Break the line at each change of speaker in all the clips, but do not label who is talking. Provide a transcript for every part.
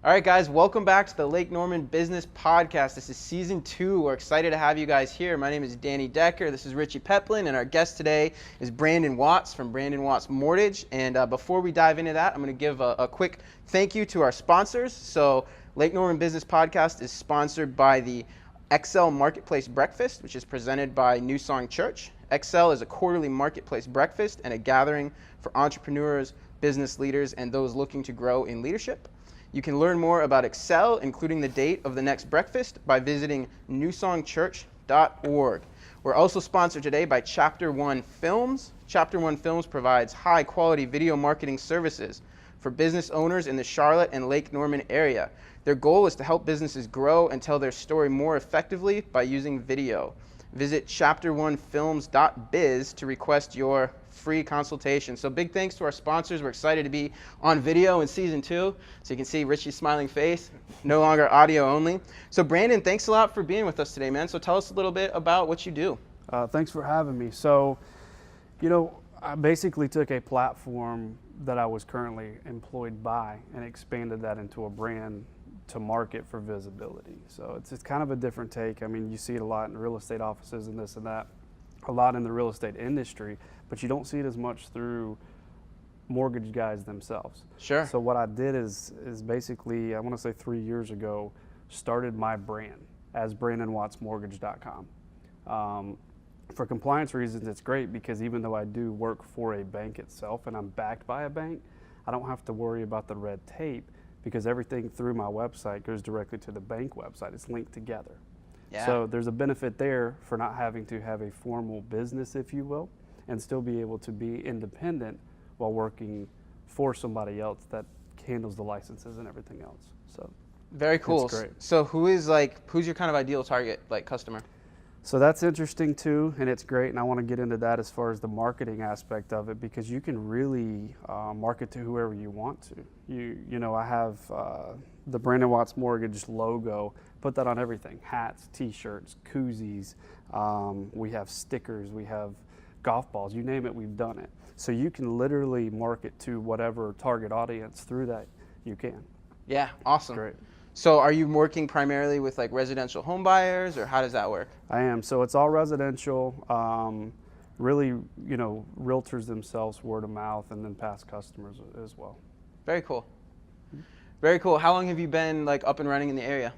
All right, guys, welcome back to the Lake Norman Business Podcast. This is season 2. We're excited to have you guys here. My name is Danny Decker. This is Richie Peplin, and our guest today is Brandon Watts from Brandon Watts Mortgage. And before we dive into that, I'm going to give a quick thank you to our sponsors. So Lake Norman Business Podcast is sponsored by the Excel Marketplace Breakfast, which is presented by New Song Church. Excel is a quarterly marketplace breakfast and a gathering for entrepreneurs, business leaders, and those looking to grow in leadership. You can learn more about Excel, including the date of the next breakfast, by visiting newsongchurch.org. We're also sponsored today by Chapter 1 Films. Chapter 1 Films provides high-quality video marketing services for business owners in the Charlotte and Lake Norman area. Their goal is to help businesses grow and tell their story more effectively by using video. Visit chapter1films.biz to request your free consultation. So big thanks to our sponsors. We're excited to be on video in season 2. So you can see Richie's smiling face, no longer audio only. So Brandon, thanks a lot for being with us today, man. So tell us a little bit about what you do.
Thanks for having me. So, I basically took a platform that I was currently employed by and expanded that into a brand to market for visibility. So it's kind of a different take. I mean, you see it a lot in real estate offices and this and that, a lot in the real estate industry, but you don't see it as much through mortgage guys themselves.
Sure.
So what I did is basically, I want to say 3 years ago, started my brand as BrandonWattsMortgage.com. For compliance reasons, it's great because even though I do work for a bank itself and I'm backed by a bank, I don't have to worry about the red tape because everything through my website goes directly to the bank website. It's linked together. Yeah. So there's a benefit there for not having to have a formal business, if you will, and still be able to be independent while working for somebody else that handles the licenses and everything else. So
very cool.
It's great.
So who's your kind of ideal target customer?
So that's interesting too, and it's great, and I want to get into that as far as the marketing aspect of it because you can really market to whoever you want to. I have the Brandon Watts Mortgage logo, put that on everything: hats, T-shirts, koozies. We have stickers, we have golf balls. You name it, we've done it. So you can literally market to whatever target audience through that you can.
Yeah, awesome.
Great.
So are you working primarily with residential home buyers, or how does that work?
I am. So it's all residential, really, realtors themselves, word of mouth, and then past customers as well.
Very cool. Very cool. How long have you been up and running in the area?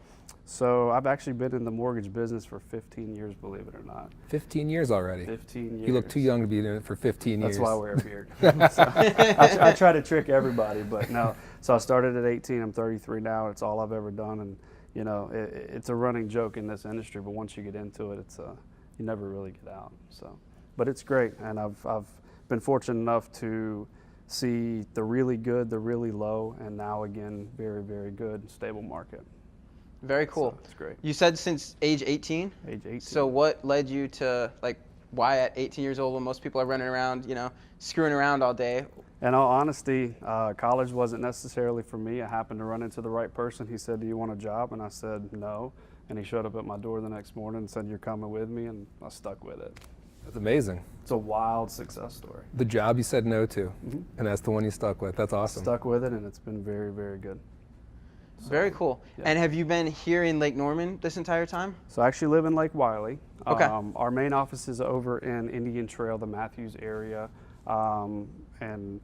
So I've actually been in the mortgage business for 15 years, believe it or not.
15 years already?
15 years.
You look too young to be doing it for 15 years.
That's why I wear a beard. So I try to trick everybody, but no. So I started at 18, I'm 33 now, it's all I've ever done, and it's a running joke in this industry, but once you get into it, you never really get out. So, but it's great, and I've been fortunate enough to see the really good, the really low, and now again, very, very good, stable market.
Very cool.
So it's great.
You said since age 18?
Age 18.
So what led you to, why at 18 years old when most people are running around, screwing around all day?
In all honesty, college wasn't necessarily for me. I happened to run into the right person. He said, "Do you want a job?" And I said, "No." And he showed up at my door the next morning and said, "You're coming with me," and I stuck with it.
That's amazing.
It's a wild success story.
The job you said no to, and that's the one you stuck with. That's awesome.
Stuck with it, and it's been very, very good.
So, very cool. Yeah. And have you been here in Lake Norman this entire time?
So I actually live in Lake Wiley.
Okay.
Our main office is over in Indian Trail, the Matthews area. And,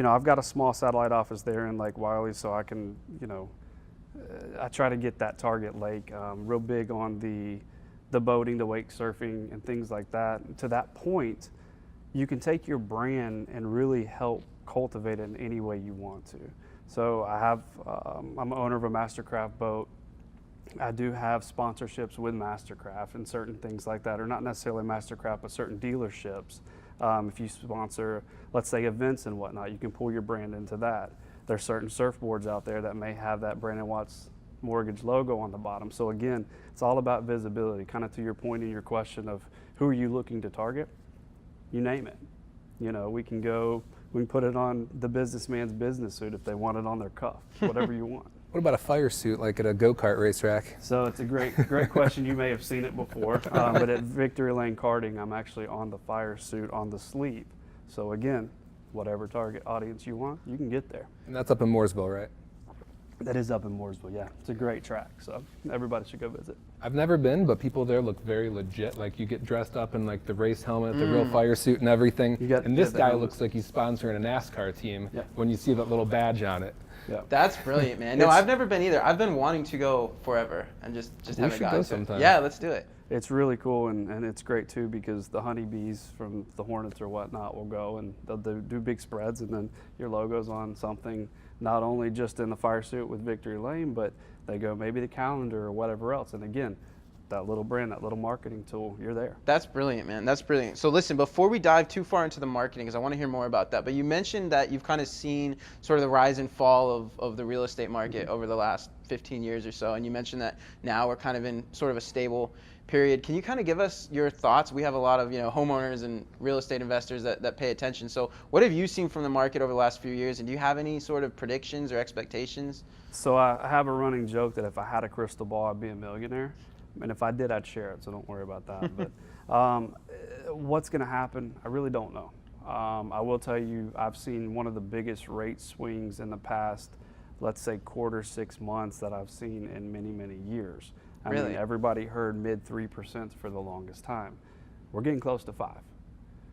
I've got a small satellite office there in Lake Wiley, so I can, I try to get that target lake. Real big on the boating, the wake surfing, and things like that. To that point, you can take your brand and really help cultivate it in any way you want to. So I'm an owner of a Mastercraft boat. I do have sponsorships with Mastercraft and certain things like that, or not necessarily Mastercraft, but certain dealerships. If you sponsor, let's say, events and whatnot, you can pull your brand into that. There's certain surfboards out there that may have that Brandon Watts Mortgage logo on the bottom. So again, it's all about visibility, kind of to your point in your question of who are you looking to target? You name it. We can put it on the businessman's business suit if they want it on their cuff, whatever you want.
What about a fire suit like at a go-kart racetrack?
So it's a great question. You may have seen it before, but at Victory Lane Karting, I'm actually on the fire suit on the sleeve. So again, whatever target audience you want, you can get there.
And that's up in Mooresville, right?
That is up in Mooresville, yeah. It's a great track, so everybody should go visit.
I've never been, but people there look very legit. Like you get dressed up in like the race helmet, the real fire suit and everything. And this guy looks like he's sponsoring a NASCAR team when you see that little badge on it.
Yeah.
That's brilliant, man. No, I've never been either. I've been wanting to go forever and just haven't gotten to.
Sometime.
Yeah, let's do it.
It's really cool, and it's great too because the honeybees from the Hornets or whatnot will go and they'll do big spreads, and then your logo's on something, not only just in the fire suit with Victory Lane, but they go maybe the calendar or whatever else. And again, that little brand, that little marketing tool, you're there.
That's brilliant, man. That's brilliant. So listen, before we dive too far into the marketing, because I want to hear more about that, but you mentioned that you've kind of seen sort of the rise and fall of the real estate market over the last 15 years or so, and you mentioned that now we're kind of in sort of a stable period. Can you kind of give us your thoughts? We have a lot of homeowners and real estate investors that pay attention. So what have you seen from the market over the last few years, and do you have any sort of predictions or expectations?
So I have a running joke that if I had a crystal ball, I'd be a millionaire. And if I did, I'd share it, so don't worry about that. But what's going to happen, I really don't know. I will tell you, I've seen one of the biggest rate swings in the past, let's say quarter, 6 months that I've seen in many, many years. I mean, everybody heard mid 3% for the longest time. We're getting close to 5.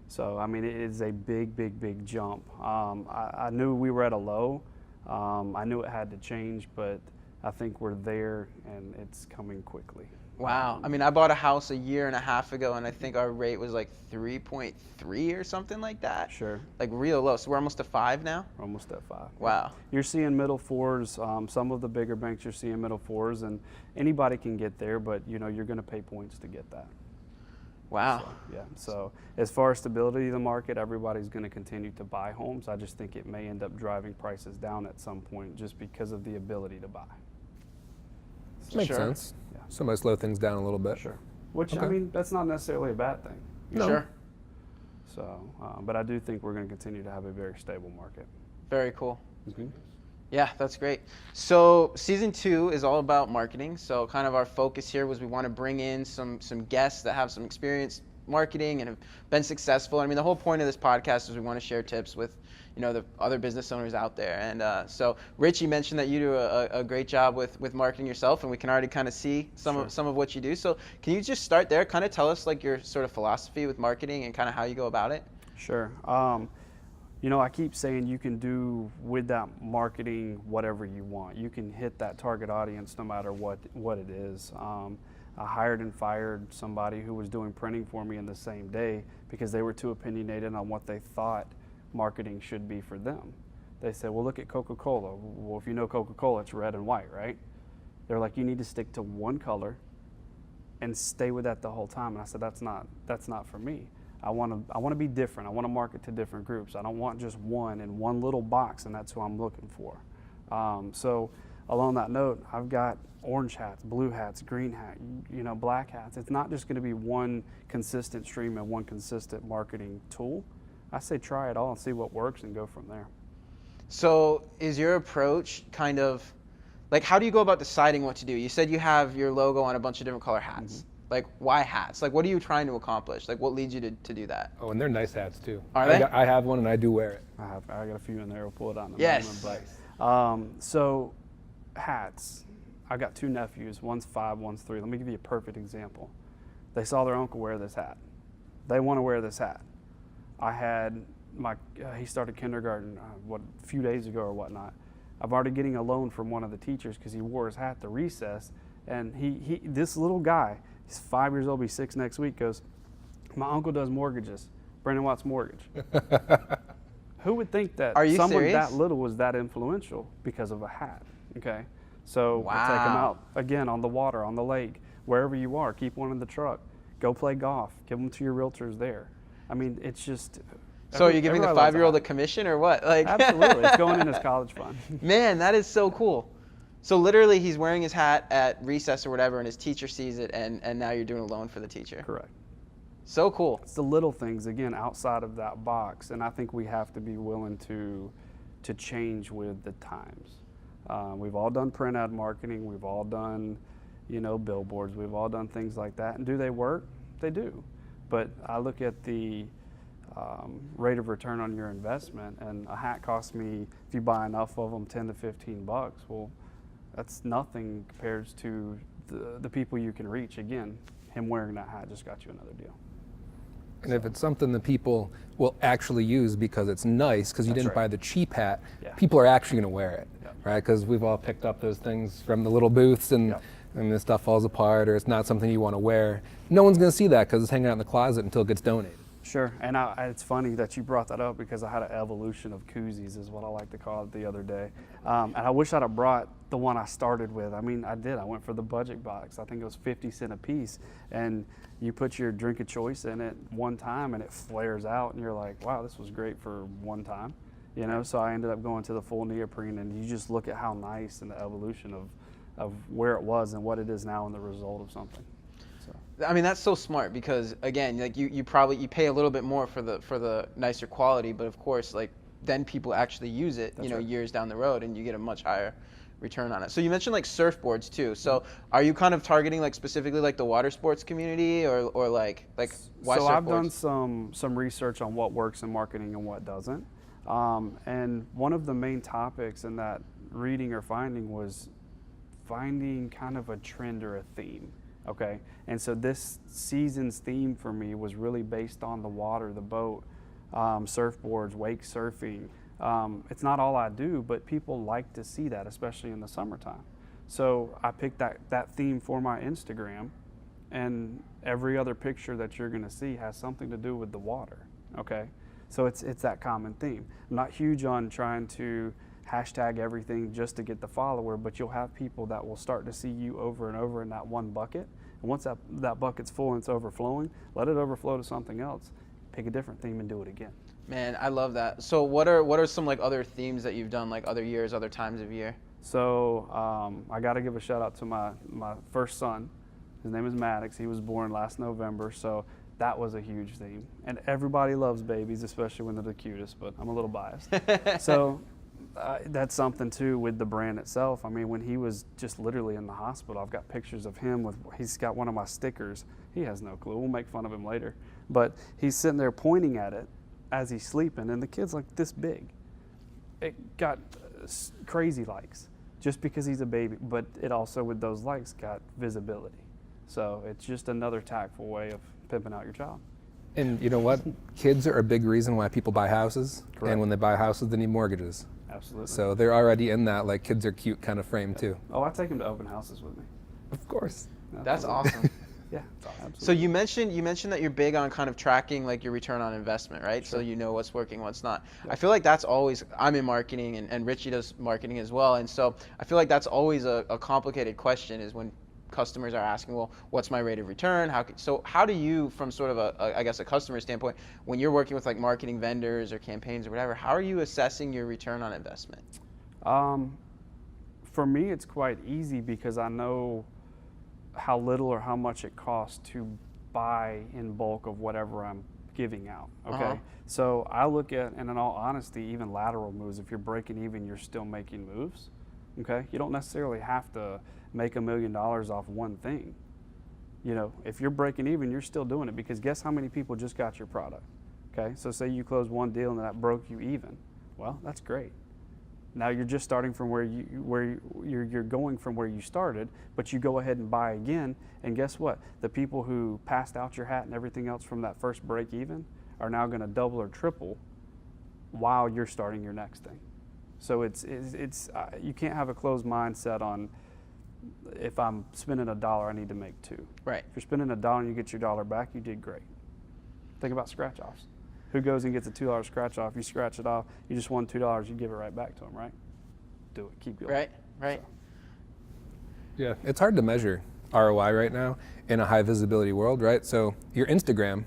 So, I mean, it is a big, big, big jump. I knew we were at a low. I knew it had to change, but I think we're there and it's coming quickly.
Wow. I mean, I bought a house a year and a half ago, and I think our rate was like 3.3 or something like that.
Sure.
Like real low. So we're almost to 5 now?
We're almost at 5.
Wow.
You're seeing middle 4s. Some of the bigger banks you're seeing middle 4s, and anybody can get there, but you're going to pay points to get that.
Wow.
So, yeah. So as far as stability of the market, everybody's going to continue to buy homes. I just think it may end up driving prices down at some point just because of the ability to buy.
Makes sense.
Yeah.
Somebody slow things down a little bit.
Sure. Which, I mean, that's not necessarily a bad thing.
No. Sure.
So, but I do think we're going to continue to have a very stable market.
Very cool.
Mm-hmm.
Yeah, that's great. So season 2 is all about marketing. So kind of our focus here was we want to bring in some guests that have some experience marketing and have been successful. I mean, the whole point of this podcast is we want to share tips with the other business owners out there. And so Richie mentioned that you do a great job with marketing yourself, and we can already kind of see some of what you do. So can you just start there, kind of tell us like your sort of philosophy with marketing and kind of how you go about it?
Sure. I keep saying you can do with that marketing whatever you want. You can hit that target audience no matter what it is. I hired and fired somebody who was doing printing for me in the same day because they were too opinionated on what they thought marketing should be for them. They said, well, look at Coca-Cola. Well, if you know Coca-Cola, it's red and white, right? They're like, you need to stick to one color and stay with that the whole time. And I said, that's not for me. I want to be different. I want to market to different groups. I don't want just one in one little box, and that's who I'm looking for. So along that note, I've got orange hats, blue hats, green hat, black hats. It's not just going to be one consistent stream and one consistent marketing tool. I say try it all and see what works and go from there.
So is your approach kind of, like, how do you go about deciding what to do? You said you have your logo on a bunch of different color hats. Mm-hmm. Like, why hats? Like, what are you trying to accomplish? Like, what leads you to do that?
Oh, and they're nice hats, too.
Are they?
I have one, and I do wear it.
I got a few in there. We'll pull it out in a
yes.
moment. But, so, hats. I've got 2 nephews. One's 5, one's 3. Let me give you a perfect example. They saw their uncle wear this hat. They want to wear this hat. I had he started kindergarten, a few days ago or whatnot. I've already getting a loan from one of the teachers because he wore his hat to recess. And this little guy, he's 5 years old, be 6 next week, goes, my uncle does mortgages, Brandon Watts Mortgage. Who would think that someone
serious?
that little was that influential because of a hat? Okay, so we'll take them out again on the water, on the lake, wherever you are. Keep one in the truck. Go play golf. Give them to your realtors there. I mean, it's just.
So are you giving the 5-year-old a commission or what? Like
absolutely, it's going in his college fund.
Man, that is so cool. So literally, he's wearing his hat at recess or whatever, and his teacher sees it, and now you're doing a loan for the teacher.
Correct.
So cool.
It's the little things, again, outside of that box, and I think we have to be willing to change with the times. We've all done print ad marketing. We've all done, billboards. We've all done things like that. And do they work? They do. But I look at the rate of return on your investment, and a hat costs me, if you buy enough of them, $10 to $15. Well, that's nothing compared to the people you can reach. Again, him wearing that hat just got you another deal.
And if it's something that people will actually use because it's nice, because you didn't buy the cheap hat, people are actually going to wear it, right? Because we've all picked up those things from the little booths, and this stuff falls apart, or it's not something you want to wear. No one's going to see that because it's hanging out in the closet until it gets donated.
Sure, and it's funny that you brought that up because I had an evolution of koozies, is what I like to call it, the other day. And I wish I'd have brought the one I started with. I mean, I did. I went for the budget box. I think it was 50 cents a piece. And you put your drink of choice in it one time and it flares out and you're like, wow, this was great for one time. You know, so I ended up going to the full neoprene, and you just look at how nice and the evolution of where it was and what it is now and the result of something.
I mean, that's so smart because, again, like you pay a little bit more for the nicer quality, but of course, like then people actually use it, years down the road, and you get a much higher return on it. So you mentioned like surfboards too. So are you kind of targeting like specifically like the water sports community, or like why surfboards?
So I've done some research on what works in marketing and what doesn't. And one of the main topics in that reading or finding was finding kind of a trend or a theme. Okay, and so this season's theme for me was really based on the water, the boat, surfboards, wake surfing. It's not all I do, but people like to see that, especially in the summertime. So I picked that theme for my Instagram, and every other picture that you're gonna see has something to do with the water, okay? So it's that common theme. I'm not huge on trying to hashtag everything just to get the follower, but you'll have people that will start to see you over and over in that one bucket. And once that bucket's full and it's overflowing, let it overflow to something else. Pick a different theme and do it again.
Man, I love that. So what are some like other themes that you've done like other years, other times of year?
So I got to give a shout out to my first son. His name is Maddox. He was born last November, so that was a huge theme. And everybody loves babies, especially when they're the cutest, but I'm a little biased. So that's something too with the brand itself. I mean, when he was just literally in the hospital, I've got pictures of him he's got one of my stickers. He has no clue. We'll make fun of him later. But he's sitting there pointing at it as he's sleeping, and the kid's like this big. It got crazy likes just because he's a baby, but it also, with those likes, got visibility. So it's just another tactful way of pimping out your child.
And you know what? Kids are a big reason why people buy houses. Correct. And when they buy houses, they need mortgages.
Absolutely.
So they're already in that like kids are cute kind of frame too.
Oh, I take them to open houses with me.
Of course.
That's awesome.
Yeah, absolutely.
So you mentioned that you're big on kind of tracking like your return on investment, right?
Sure.
So you know what's working, what's not.
Yeah.
I feel like that's always, I'm in marketing and Richie does marketing as well, and so I feel like that's always a complicated question, is when customers are asking, well, what's my rate of return? How do you, from sort of a customer standpoint, when you're working with like marketing vendors or campaigns or whatever, how are you assessing your return on investment?
For me, it's quite easy because I know how little or how much it costs to buy in bulk of whatever I'm giving out, okay? So I look at, and in all honesty, even lateral moves, if you're breaking even, you're still making moves, okay? You don't necessarily have to make $1 million off one thing. You know, if you're breaking even, you're still doing it, because guess how many people just got your product, okay? So say you close one deal and that broke you even. Well, that's great. Now you're just starting from where you're going from where you started, but you go ahead and buy again, and guess what? The people who passed out your hat and everything else from that first break even are now going to double or triple while you're starting your next thing. So it's you can't have a closed mindset on, if I'm spending $1, I need to make $2.
Right.
If you're spending $1 and you get your dollar back, you did great. Think about scratch offs. Who goes and gets a $2 scratch off? You scratch it off, you just won $2, you give it right back to them, right? Do it, keep going.
Right.
So.
Yeah, it's hard to measure ROI right now in a high visibility world, right? So your Instagram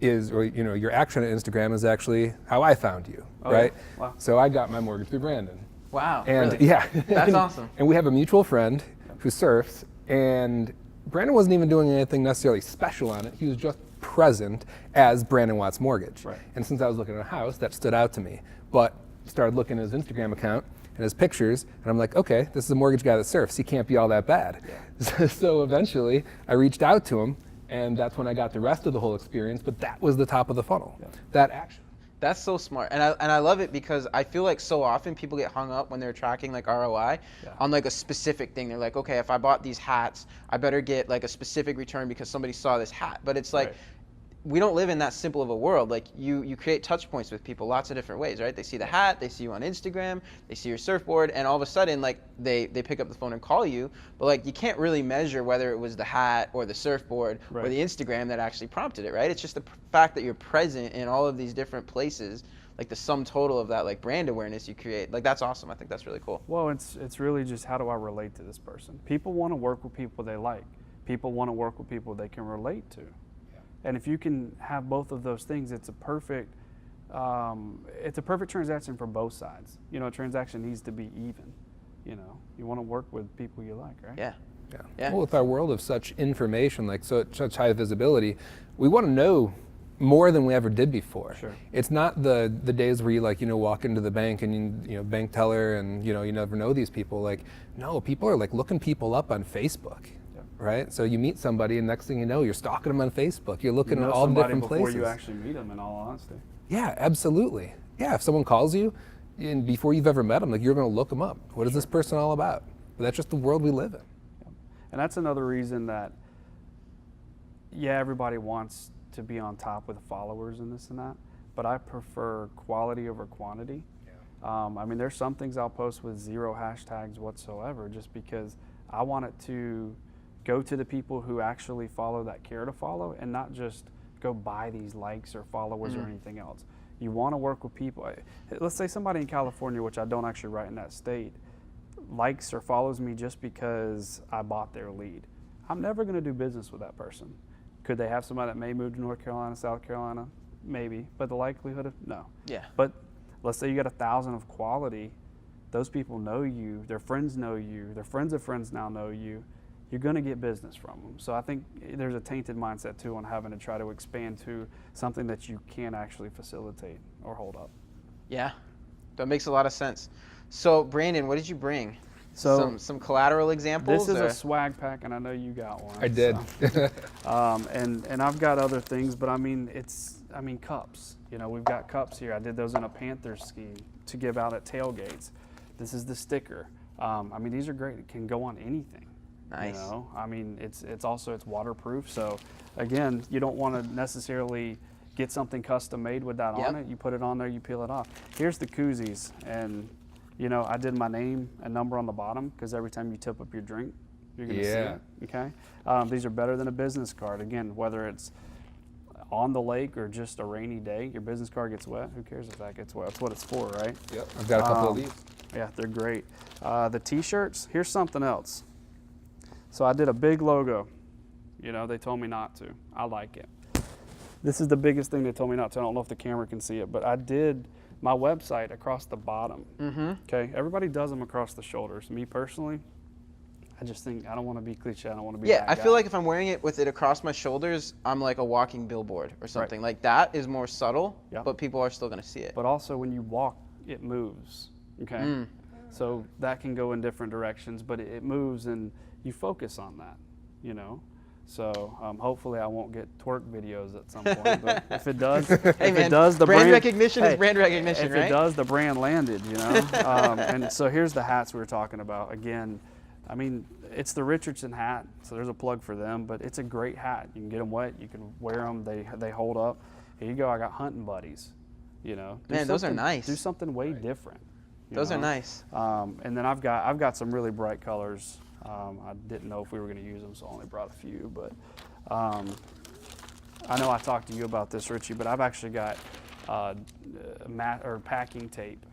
is, or your action at Instagram is actually how I found you, right?
Yeah. Wow.
So I got my mortgage through Brandon.
Wow.
And
really?
yeah,
that's awesome.
And we have a mutual friend who surfs, and Brandon wasn't even doing anything necessarily special on it. He was just present as Brandon Watts Mortgage.
Right.
And since I was looking at a house, that stood out to me. But started looking at his Instagram account and his pictures, and I'm like, okay, this is a mortgage guy that surfs. He can't be all that bad. Yeah. So eventually, I reached out to him, and that's when I got the rest of the whole experience. But that was the top of the funnel. Yeah. That action.
That's so smart, and I love it because I feel like so often people get hung up when they're tracking like ROI on like a specific thing. They're like, okay, if I bought these hats, I better get like a specific return because somebody saw this hat. But it's like, we don't live in that simple of a world. Like you create touch points with people lots of different ways, right? They see the hat, they see you on Instagram, they see your surfboard, and all of a sudden like they pick up the phone and call you. But like you can't really measure whether it was the hat or the surfboard or the Instagram that actually prompted it, right? It's just the fact that you're present in all of these different places, like the sum total of that like brand awareness you create. Like that's awesome. I think that's really cool.
Well, it's really just how do I relate to this person? People want to work with people they like. People want to work with people they can relate to. And if you can have both of those things, it's a perfect transaction for both sides. You know, a transaction needs to be even. You know, you want to work with people you like, right?
Yeah.
Well, with our world of such information, like such high visibility, we want to know more than we ever did before.
Sure.
It's not the days where you like, you know, walk into the bank and you know, bank teller and you know, you never know these people. Like, no, people are like looking people up on Facebook. Right, so you meet somebody, and next thing you know, you're stalking them on Facebook. You're looking at all the different places
before you actually meet them. In all honesty.
Yeah, absolutely. Yeah, if someone calls you, and before you've ever met them, like you're going to look them up. What is this person all about? But that's just the world we live in.
And that's another reason that, yeah, everybody wants to be on top with followers and this and that, but I prefer quality over quantity. I mean, there's some things I'll post with 0 hashtags whatsoever, just because I want it to go to the people who actually follow that care to follow, and not just go buy these likes or followers or anything else. You want to work with people. Let's say somebody in California, which I don't actually write in that state, likes or follows me just because I bought their lead. I'm never going to do business with that person. Could they have somebody that may move to North Carolina, South Carolina? Maybe, but the likelihood of no.
Yeah.
But let's say you got 1,000 of quality. Those people know you. Their friends know you. Their friends of friends now know you. You're going to get business from them. So I think there's a tainted mindset too on having to try to expand to something that you can't actually facilitate or hold up.
Yeah, that makes a lot of sense. So Brandon, what did you bring?
So
some collateral examples?
This is a swag pack, and I know you got one.
I did.
So. And I've got other things, but I mean cups. You know, we've got cups here. I did those in a Panthers scheme to give out at tailgates. This is the sticker. I mean, these are great. It can go on anything.
Nice.
You know, I mean, it's waterproof. So again, you don't want to necessarily get something custom made with that on it. You put it on there, you peel it off. Here's the koozies, and you know, I did my name and number on the bottom because every time you tip up your drink, you're gonna see it. Okay. These are better than a business card. Again, whether it's on the lake or just a rainy day, your business card gets wet. Who cares if that gets wet? That's what it's for, right?
Yep. I've got a couple of these.
Yeah, they're great. The T-shirts. Here's something else. So I did a big logo. You know, they told me not to. I like it. This is the biggest thing they told me not to. I don't know if the camera can see it, but I did my website across the bottom. Okay, everybody does them across the shoulders. Me personally, I just think I don't want to be cliche. I don't want to be that
I
guy.
feel like if I'm wearing it with it across my shoulders, I'm like a walking billboard or something. Like that is more subtle, but people are still going to see it.
But also when you walk, it moves. Okay, so that can go in different directions, but it moves and you focus on that, you know. So hopefully I won't get twerk videos at some point. But if it does,
it
does, the
brand recognition is brand recognition, right?
If it does, the brand landed, you know. And so here's the hats we were talking about. Again, I mean, it's the Richardson hat, so there's a plug for them. But it's a great hat. You can get them wet. You can wear them. They hold up. Here you go. I got hunting buddies. You know.
Man, those are nice.
Do something way different.
Those are nice.
And then I've got some really bright colors. I didn't know if we were going to use them, so I only brought a few. But I know I talked to you about this, Richie, but I've actually got packing tape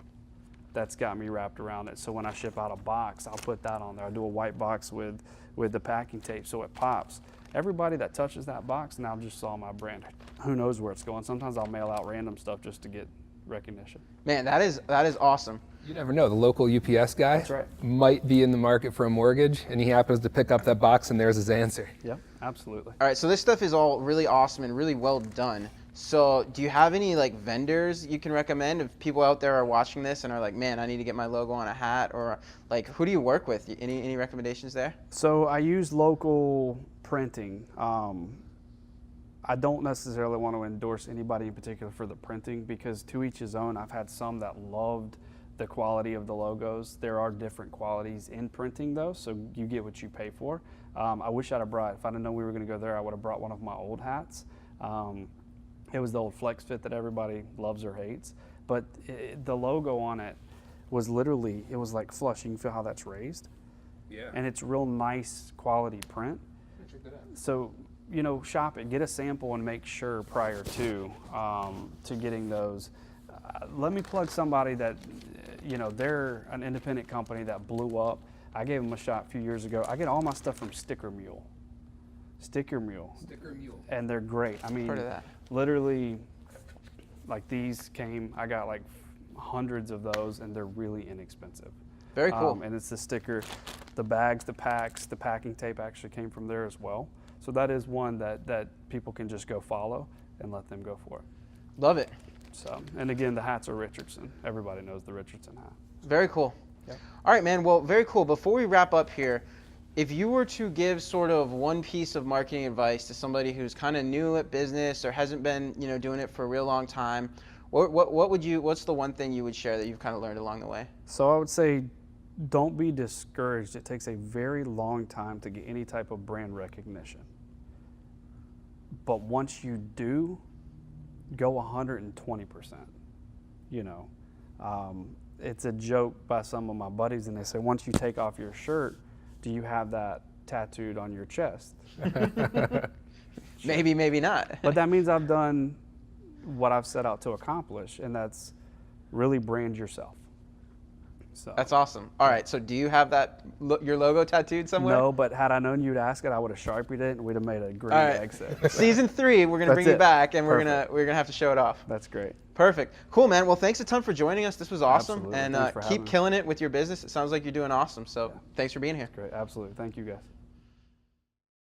that's got me wrapped around it. So when I ship out a box, I'll put that on there. I do a white box with the packing tape so it pops. Everybody that touches that box now just saw my brand. Who knows where it's going? Sometimes I'll mail out random stuff just to get recognition.
Man, that is awesome.
You never know. The local UPS guy
That's right.
might be in the market for a mortgage, and he happens to pick up that box, and there's his answer.
Yep, absolutely.
All right, so this stuff is all really awesome and really well done. So do you have any like vendors you can recommend if people out there are watching this and are like, man, I need to get my logo on a hat, or like who do you work with? Any recommendations there?
So I use local printing. I don't necessarily want to endorse anybody in particular for the printing, because to each his own. I've had some that loved the quality of the logos. There are different qualities in printing though, so you get what you pay for. I wish I'd have brought, if I'd have known we were going to go there, I would have brought one of my old hats. It was the old Flex Fit that everybody loves or hates, but the logo on it was literally, it was like flush. You can feel how that's raised. Yeah. And it's real nice quality print. Check that out. So, you know, shop it, get a sample and make sure prior to getting those. Let me plug somebody that, you know, they're an independent company that blew up. I gave them a shot a few years ago. I get all my stuff from Sticker Mule. Sticker Mule. And they're great. I mean,
heard of that.
Literally, like these came, I got like hundreds of those, and they're really inexpensive.
Very cool.
And it's the sticker, the bags, the packs, the packing tape actually came from there as well. So that is one that people can just go follow and let them go for it.
Love it.
So, and again, the hats are Richardson. Everybody knows the Richardson hat.
Very cool.
Yep.
All right, man. Well, very cool. Before we wrap up here, if you were to give sort of one piece of marketing advice to somebody who's kind of new at business or hasn't been, you know, doing it for a real long time, what's the one thing you would share that you've kind of learned along the way?
So I would say, don't be discouraged. It takes a very long time to get any type of brand recognition. But once you do, go 120%. You know, it's a joke by some of my buddies, and they say, once you take off your shirt, do you have that tattooed on your chest?
Maybe, maybe not.
But that means I've done what I've set out to accomplish, and that's really brand yourself. So
that's awesome. All right, so do you have that your logo tattooed somewhere?
No, but had I known you'd ask it, I would have Sharpied it, and we'd have made a great exit. So.
Season 3, we're gonna bring you back, and we're gonna have to show it off.
That's great.
Perfect. Cool, man. Well, thanks a ton for joining us. This was awesome.
Absolutely.
And keep killing it with your business. It sounds like you're doing awesome. So thanks for being here.
Great. Absolutely. Thank you, guys.